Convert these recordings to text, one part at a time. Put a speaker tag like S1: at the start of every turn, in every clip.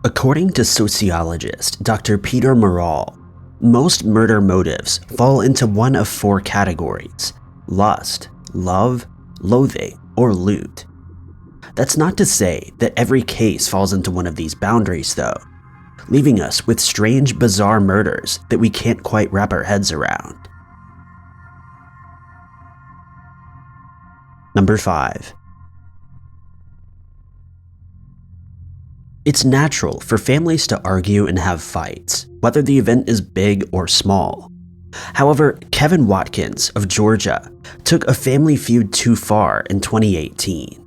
S1: According to sociologist Dr. Peter Morrall, most murder motives fall into one of four categories: lust, love, loathing, or loot. That's not to say that every case falls into one of these boundaries though, leaving us with strange, bizarre murders that we can't quite wrap our heads around. Number 5. It's natural for families to argue and have fights, whether the event is big or small. However, Kevin Watkins of Georgia took a family feud too far in 2018.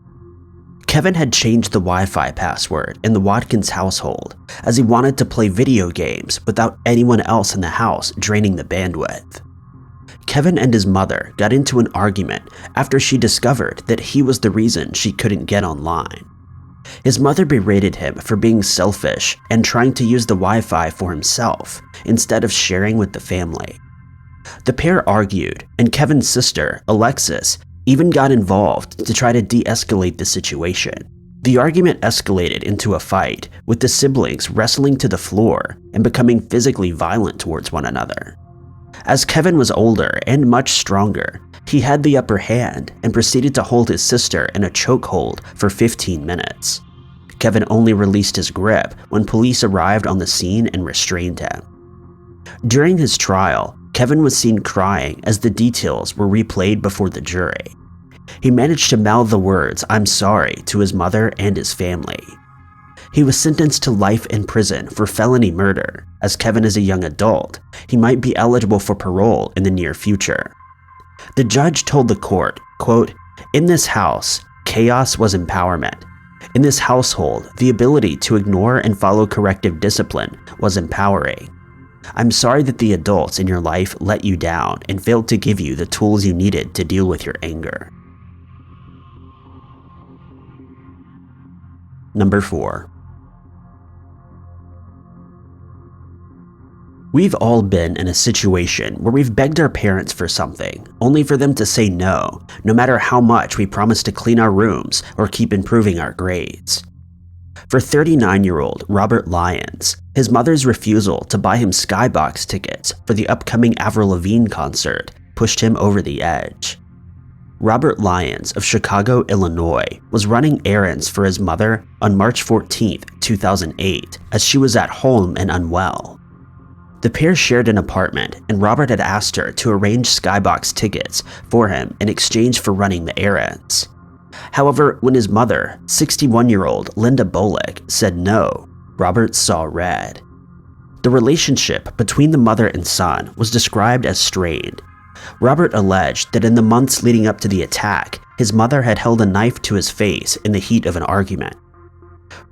S1: Kevin had changed the Wi-Fi password in the Watkins household as he wanted to play video games without anyone else in the house draining the bandwidth. Kevin and his mother got into an argument after she discovered that he was the reason she couldn't get online. His mother berated him for being selfish and trying to use the Wi-Fi for himself instead of sharing with the family. The pair argued, and Kevin's sister, Alexis, even got involved to try to de-escalate the situation. The argument escalated into a fight, with the siblings wrestling to the floor and becoming physically violent towards one another. As Kevin was older and much stronger, he had the upper hand and proceeded to hold his sister in a chokehold for 15 minutes. Kevin only released his grip when police arrived on the scene and restrained him. During his trial, Kevin was seen crying as the details were replayed before the jury. He managed to mouth the words "I'm sorry" to his mother and his family. He was sentenced to life in prison for felony murder. As Kevin is a young adult, he might be eligible for parole in the near future. The judge told the court, quote, "In this house, chaos was empowerment. In this household, the ability to ignore and follow corrective discipline was empowering. I'm sorry that the adults in your life let you down and failed to give you the tools you needed to deal with your anger." Number 4. We've all been in a situation where we've begged our parents for something, only for them to say no matter how much we promise to clean our rooms or keep improving our grades. For 39-year-old Robert Lyons, his mother's refusal to buy him skybox tickets for the upcoming Avril Lavigne concert pushed him over the edge. Robert Lyons of Chicago, Illinois, was running errands for his mother on March 14, 2008, as she was at home and unwell. The pair shared an apartment, and Robert had asked her to arrange skybox tickets for him in exchange for running the errands. However, when his mother, 61-year-old Linda Bullock, said no, Robert saw red. The relationship between the mother and son was described as strained. Robert alleged that in the months leading up to the attack, his mother had held a knife to his face in the heat of an argument.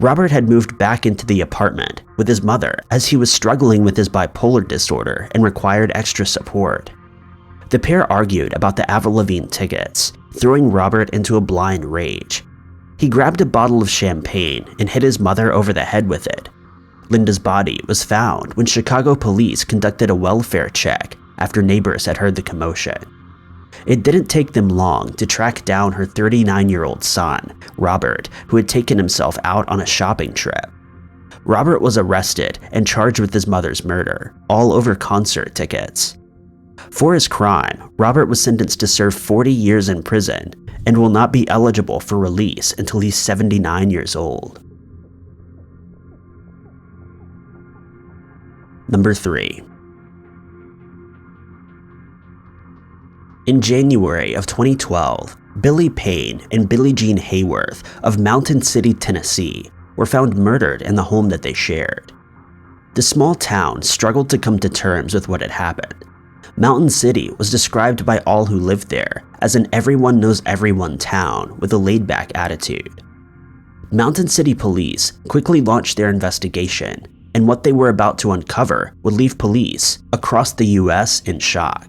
S1: Robert had moved back into the apartment with his mother as he was struggling with his bipolar disorder and required extra support. The pair argued about the Avril Lavigne tickets, throwing Robert into a blind rage. He grabbed a bottle of champagne and hit his mother over the head with it. Linda's body was found when Chicago police conducted a welfare check after neighbors had heard the commotion. It didn't take them long to track down her 39-year-old son, Robert, who had taken himself out on a shopping trip. Robert was arrested and charged with his mother's murder, all over concert tickets. For his crime, Robert was sentenced to serve 40 years in prison and will not be eligible for release until he's 79 years old. Number 3. In January of 2012, Billy Payne and Billie Jean Hayworth of Mountain City, Tennessee, were found murdered in the home that they shared. The small town struggled to come to terms with what had happened. Mountain City was described by all who lived there as an everyone-knows-everyone town with a laid-back attitude. Mountain City police quickly launched their investigation, and what they were about to uncover would leave police across the US in shock.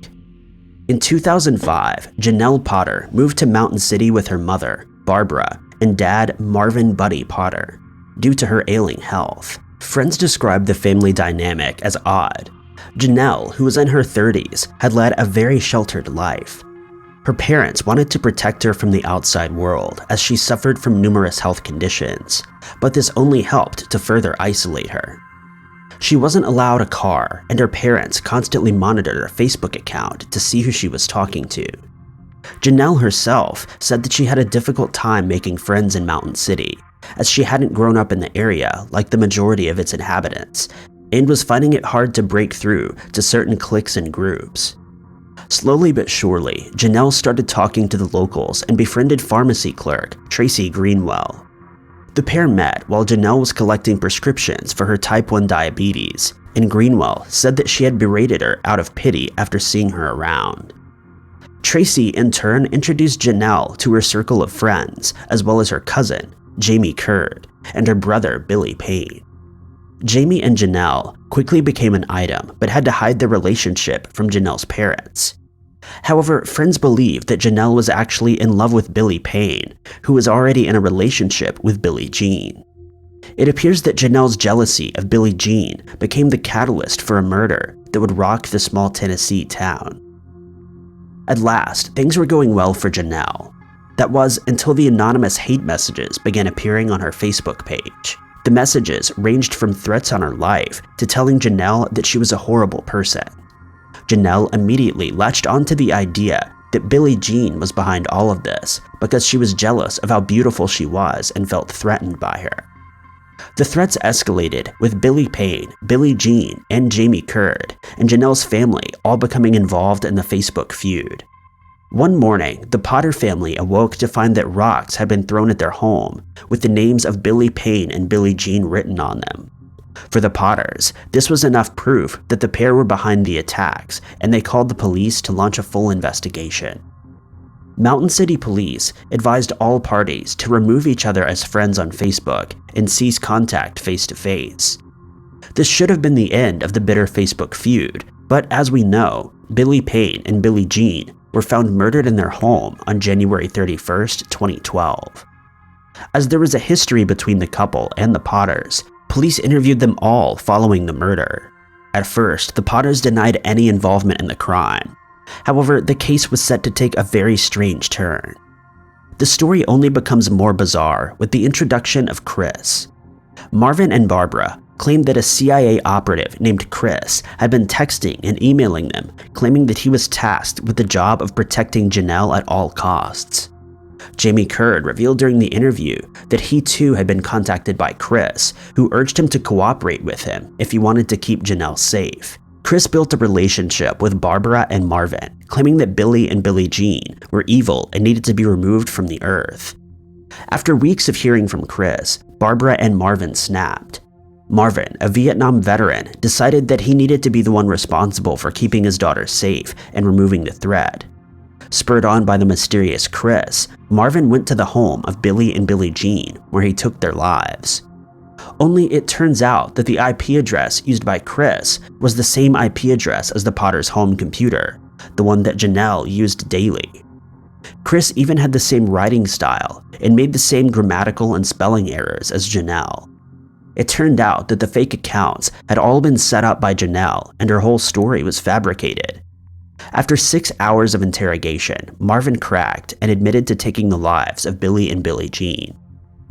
S1: In 2005, Janelle Potter moved to Mountain City with her mother, Barbara, and dad, Marvin Buddy Potter, due to her ailing health. Friends described the family dynamic as odd. Janelle, who was in her 30s, had led a very sheltered life. Her parents wanted to protect her from the outside world as she suffered from numerous health conditions, but this only helped to further isolate her. She wasn't allowed a car, and her parents constantly monitored her Facebook account to see who she was talking to. Janelle herself said that she had a difficult time making friends in Mountain City, as she hadn't grown up in the area like the majority of its inhabitants, and was finding it hard to break through to certain cliques and groups. Slowly but surely, Janelle started talking to the locals and befriended pharmacy clerk Tracy Greenwell. The pair met while Janelle was collecting prescriptions for her type 1 diabetes, and Greenwell said that she had berated her out of pity after seeing her around. Tracy, in turn, introduced Janelle to her circle of friends, as well as her cousin, Jamie Curd, and her brother, Billy Payne. Jamie and Janelle quickly became an item, but had to hide their relationship from Janelle's parents. However, friends believed that Janelle was actually in love with Billy Payne, who was already in a relationship with Billie Jean. It appears that Janelle's jealousy of Billie Jean became the catalyst for a murder that would rock the small Tennessee town. At last, things were going well for Janelle. That was until the anonymous hate messages began appearing on her Facebook page. The messages ranged from threats on her life to telling Janelle that she was a horrible person. Janelle immediately latched onto the idea that Billie Jean was behind all of this because she was jealous of how beautiful she was and felt threatened by her. The threats escalated, with Billy Payne, Billie Jean, and Jamie Curd, and Janelle's family all becoming involved in the Facebook feud. One morning, the Potter family awoke to find that rocks had been thrown at their home, with the names of Billy Payne and Billie Jean written on them. For the Potters, this was enough proof that the pair were behind the attacks, and they called the police to launch a full investigation. Mountain City Police advised all parties to remove each other as friends on Facebook and cease contact face-to-face. This should have been the end of the bitter Facebook feud, but as we know, Billy Payne and Billie Jean were found murdered in their home on January 31st, 2012. As there was a history between the couple and the Potters, police interviewed them all following the murder. At first, the Potters denied any involvement in the crime. However, the case was set to take a very strange turn. The story only becomes more bizarre with the introduction of Chris. Marvin and Barbara claimed that a CIA operative named Chris had been texting and emailing them, claiming that he was tasked with the job of protecting Janelle at all costs. Jamie Curd revealed during the interview that he too had been contacted by Chris, who urged him to cooperate with him if he wanted to keep Janelle safe. Chris built a relationship with Barbara and Marvin, claiming that Billy and Billie Jean were evil and needed to be removed from the earth. After weeks of hearing from Chris, Barbara and Marvin snapped. Marvin, a Vietnam veteran, decided that he needed to be the one responsible for keeping his daughter safe and removing the threat. Spurred on by the mysterious Chris, Marvin went to the home of Billy and Billie Jean, where he took their lives. Only it turns out that the IP address used by Chris was the same IP address as the Potter's home computer, the one that Janelle used daily. Chris even had the same writing style and made the same grammatical and spelling errors as Janelle. It turned out that the fake accounts had all been set up by Janelle and her whole story was fabricated. After 6 hours of interrogation, Marvin cracked and admitted to taking the lives of Billy and Billie Jean.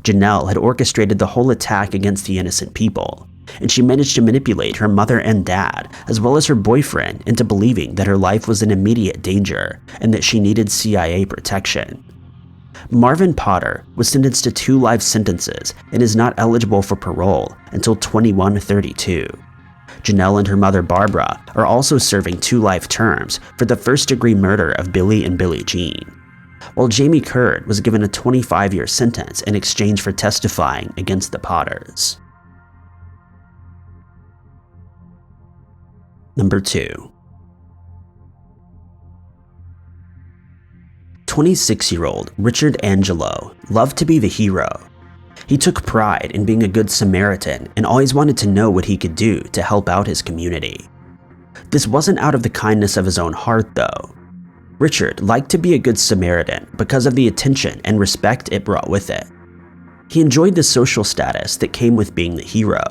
S1: Janelle had orchestrated the whole attack against the innocent people, and she managed to manipulate her mother and dad, as well as her boyfriend, into believing that her life was in immediate danger and that she needed CIA protection. Marvin Potter was sentenced to 2 life sentences and is not eligible for parole until 2132. Janelle and her mother Barbara are also serving 2 life terms for the first-degree murder of Billy and Billie Jean, while Jamie Curd was given a 25-year sentence in exchange for testifying against the Potters. Number 2. 26-year-old Richard Angelo loved to be the hero. He took pride in being a good Samaritan and always wanted to know what he could do to help out his community. This wasn't out of the kindness of his own heart, though. Richard liked to be a good Samaritan because of the attention and respect it brought with it. He enjoyed the social status that came with being the hero.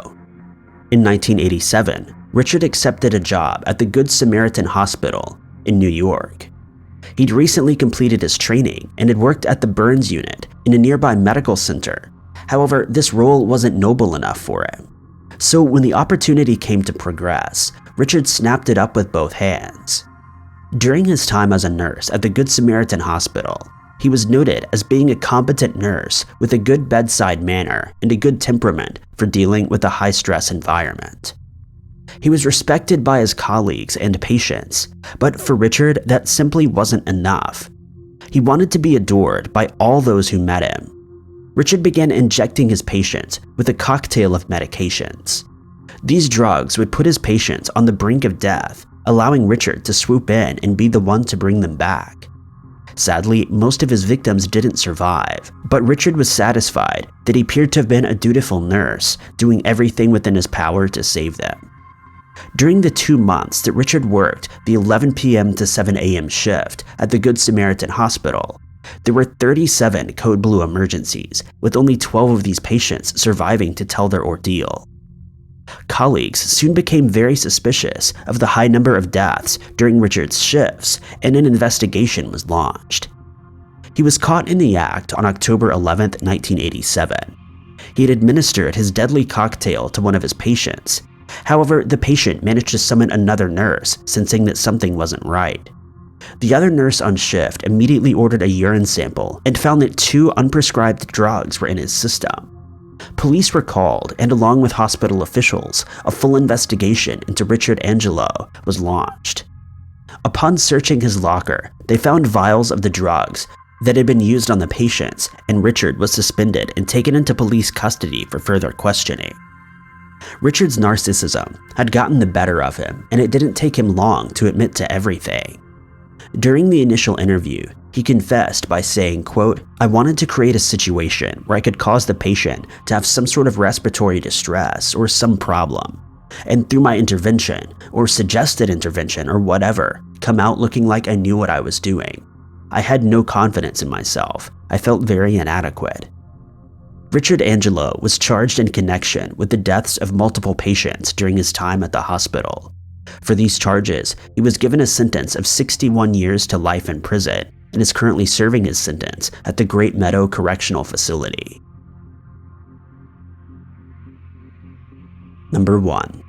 S1: In 1987, Richard accepted a job at the Good Samaritan Hospital in New York. He'd recently completed his training and had worked at the burns unit in a nearby medical center. However, this role wasn't noble enough for him. So when the opportunity came to progress, Richard snapped it up with both hands. During his time as a nurse at the Good Samaritan Hospital, he was noted as being a competent nurse with a good bedside manner and a good temperament for dealing with a high-stress environment. He was respected by his colleagues and patients, but for Richard, that simply wasn't enough. He wanted to be adored by all those who met him. Richard began injecting his patients with a cocktail of medications. These drugs would put his patients on the brink of death, allowing Richard to swoop in and be the one to bring them back. Sadly, most of his victims didn't survive, but Richard was satisfied that he appeared to have been a dutiful nurse, doing everything within his power to save them. During the 2 months that Richard worked the 11 p.m. to 7 a.m. shift at the Good Samaritan Hospital, there were 37 code blue emergencies, with only 12 of these patients surviving to tell their ordeal. Colleagues soon became very suspicious of the high number of deaths during Richard's shifts, and an investigation was launched. He was caught in the act on October 11, 1987. He had administered his deadly cocktail to one of his patients. However, the patient managed to summon another nurse, sensing that something wasn't right. The other nurse on shift immediately ordered a urine sample and found that 2 unprescribed drugs were in his system. Police were called, and along with hospital officials, a full investigation into Richard Angelo was launched. Upon searching his locker, they found vials of the drugs that had been used on the patients, and Richard was suspended and taken into police custody for further questioning. Richard's narcissism had gotten the better of him, and it didn't take him long to admit to everything. During the initial interview, he confessed by saying, quote, "I wanted to create a situation where I could cause the patient to have some sort of respiratory distress or some problem, and through my intervention, or suggested intervention or whatever, come out looking like I knew what I was doing. I had no confidence in myself. I felt very inadequate." Richard Angelo was charged in connection with the deaths of multiple patients during his time at the hospital. For these charges, he was given a sentence of 61 years to life in prison and is currently serving his sentence at the Great Meadow Correctional Facility. Number 1.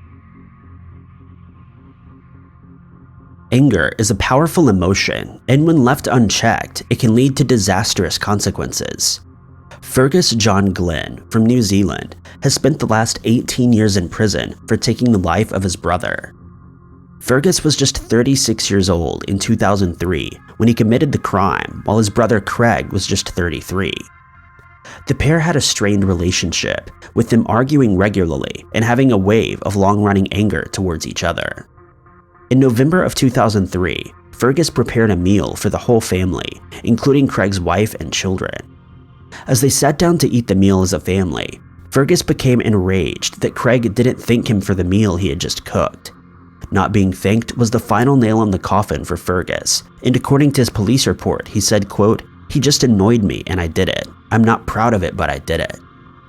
S1: Anger is a powerful emotion, and when left unchecked, it can lead to disastrous consequences. Fergus John Glenn from New Zealand has spent the last 18 years in prison for taking the life of his brother. Fergus was just 36 years old in 2003 when he committed the crime, while his brother Craig was just 33. The pair had a strained relationship, with them arguing regularly and having a wave of long-running anger towards each other. In November of 2003, Fergus prepared a meal for the whole family, including Craig's wife and children. As they sat down to eat the meal as a family, Fergus became enraged that Craig didn't thank him for the meal he had just cooked. Not being thanked was the final nail in the coffin for Fergus, and according to his police report, he said, quote, "He just annoyed me and I did it. I'm not proud of it, but I did it."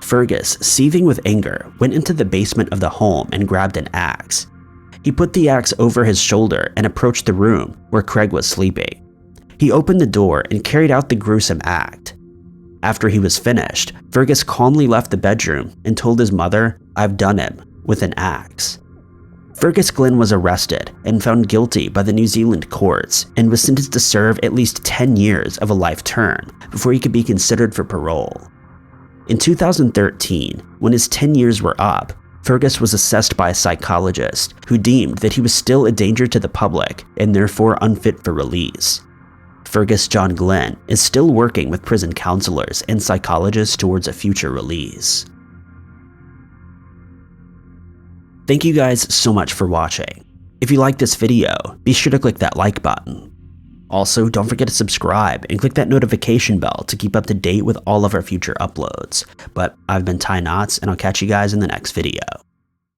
S1: Fergus, seething with anger, went into the basement of the home and grabbed an axe. He put the axe over his shoulder and approached the room where Craig was sleeping. He opened the door and carried out the gruesome act. After he was finished, Fergus calmly left the bedroom and told his mother, "I've done him," with an axe. Fergus Glenn was arrested and found guilty by the New Zealand courts and was sentenced to serve at least 10 years of a life term before he could be considered for parole. In 2013, when his 10 years were up, Fergus was assessed by a psychologist who deemed that he was still a danger to the public and therefore unfit for release. Fergus John Glenn is still working with prison counselors and psychologists towards a future release. Thank you guys so much for watching. If you liked this video, be sure to click that like button. Also, don't forget to subscribe and click that notification bell to keep up to date with all of our future uploads. But I've been Ty Knotts, and I'll catch you guys in the next video.